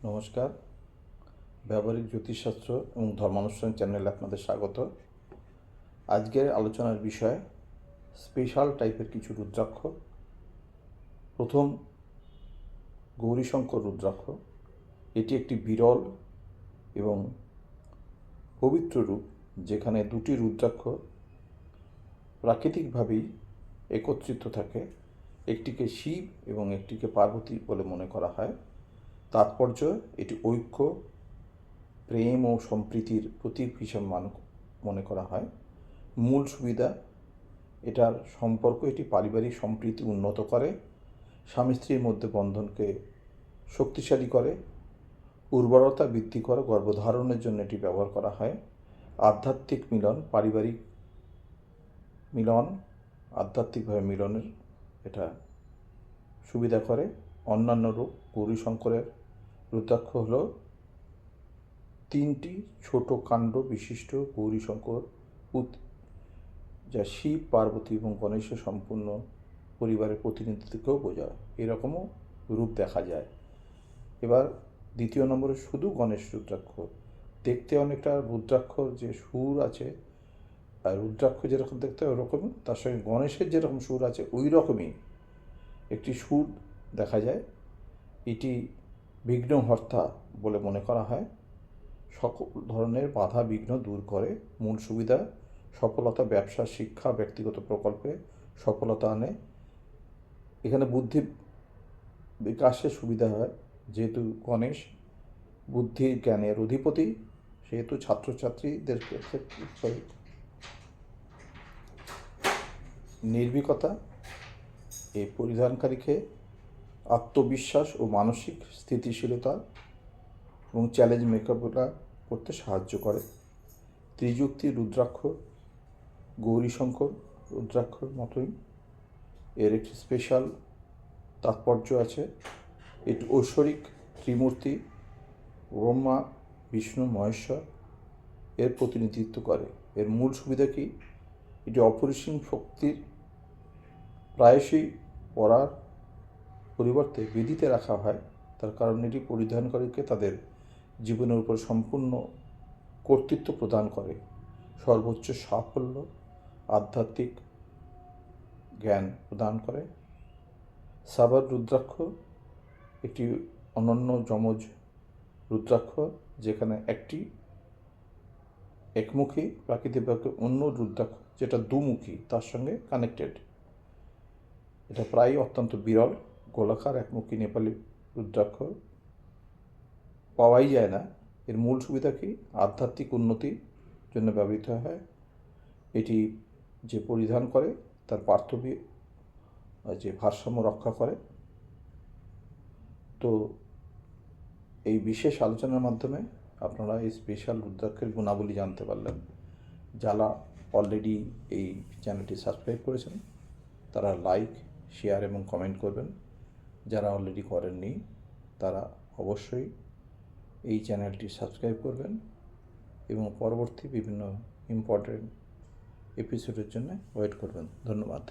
নমস্কার। ব্যবহারিক জ্যোতিষশাস্ত্র এবং ধর্মানুষ্ঠান চ্যানেলে আপনাদের স্বাগত। আজকের আলোচনার বিষয় স্পেশাল টাইপের কিছু রুদ্রাক্ষ। প্রথম, গৌরীশঙ্কর রুদ্রাক্ষ। এটি একটি বিরল এবং পবিত্র রূপ, যেখানে দুটি রুদ্রাক্ষ প্রাকৃতিকভাবেই একত্রিত থাকে। একটিকে শিব এবং একটিকে পার্বতী বলে মনে করা হয়। তাৎপর্য, এটি ঐক্য, প্রেম ও সম্প্রীতির প্রতীক হিসেবে মনে করা হয়। মূল সুবিধা, এটার সম্পর্ক এটি পারিবারিক সম্প্রীতি উন্নত করে, স্বামী স্ত্রীর মধ্যে বন্ধনকে শক্তিশালী করে, উর্বরতা বৃদ্ধি করে, গর্ভধারণের জন্য এটি ব্যবহার করা হয়। আধ্যাত্মিক মিলন, পারিবারিক মিলন, আধ্যাত্মিকভাবে মিলনের এটা সুবিধা করে। অন্যান্য রূপ, গৌরীশঙ্করের রুদ্রাক্ষ হল তিনটি ছোট কাণ্ড বিশিষ্ট গৌরীশঙ্কর, যা শিব, পার্বতী এবং গণেশের সম্পূর্ণ পরিবারের প্রতিনিধিত্বকেও বোঝায়। এরকমও রূপ দেখা যায়। এবার দ্বিতীয় নম্বরে শুধু গণেশ রুদ্রাক্ষ। দেখতে অনেকটা রুদ্রাক্ষর যে সুর আছে, আর রুদ্রাক্ষ যেরকম দেখতে হয় ওরকমই, তার সঙ্গে গণেশের যেরকম সুর আছে ওই রকমই একটি সুর দেখা যায়। এটি বিঘ্নহর্তা বলে মনে করা হয়, সকল ধরনের বাধা বিঘ্ন দূর করে। মূল সুবিধা, সফলতা, ব্যবসা, শিক্ষা, ব্যক্তিগত প্রকল্পে সফলতা আনে। এখানে বুদ্ধি বিকাশের সুবিধা হয়, যেহেতু গণেশ বুদ্ধি জ্ঞানের অধিপতি, সেহেতু ছাত্রছাত্রীদের ক্ষেত্রে নির্ভীকতা, এই পরিধানকারীকে আত্মবিশ্বাস ও মানসিক স্থিতিশীলতা এবং চ্যালেঞ্জ মোকাবিলা করতে সাহায্য করে। ত্রিযুক্তি রুদ্রাক্ষ, গৌরীশঙ্কর রুদ্রাক্ষর মতোই এর একটি স্পেশাল তাৎপর্য আছে। এটি ঐশ্বরিক ত্রিমূর্তি ব্রহ্মা, বিষ্ণু, মহেশ্বর এর প্রতিনিধিত্ব করে। এর মূল সুবিধা কি? এটি অপরিসীম শক্তির প্রায়শই পরার পরিবর্তে বেদিতে রাখা হয়। তার কারণ এটি পরিধানকারীকে তাদের জীবনের উপর সম্পূর্ণ কর্তৃত্ব প্রদান করে, সর্বোচ্চ সাফল্য, আধ্যাত্মিক জ্ঞান প্রদান করে। সাবার রুদ্রাক্ষ একটি অনন্য যমজ রুদ্রাক্ষ, যেখানে একটি একমুখী, প্রাকৃতিকভাবে অন্য রুদ্রাক্ষ যেটা দুমুখী তার সঙ্গে কানেক্টেড। এটা প্রায় অত্যন্ত বিরল। গোলাকার একমুখী নেপালি রুদ্রাক্ষ পাওয়াই যায় না। এর মূল সুবিধা কি? আধ্যাত্মিক উন্নতির জন্য ব্যবহৃত হয়। এটি যে পরিধান করে তার পার্থক্য যে ভারসাম্য রক্ষা করে। তো এই বিশেষ আলোচনার মাধ্যমে আপনারা এই স্পেশাল রুদ্রাক্ষের গুণাবলী জানতে পারলেন। যারা অলরেডি এই চ্যানেলটি সাবস্ক্রাইব করেছেন তারা লাইক, শেয়ার এবং কমেন্ট করবেন। যারা অলরেডি করেননি তারা অবশ্যই এই চ্যানেলটি সাবস্ক্রাইব করবেন এবং পরবর্তী বিভিন্ন ইম্পর্টেন্ট এপিসোডের জন্য ওয়েট করবেন। ধন্যবাদ।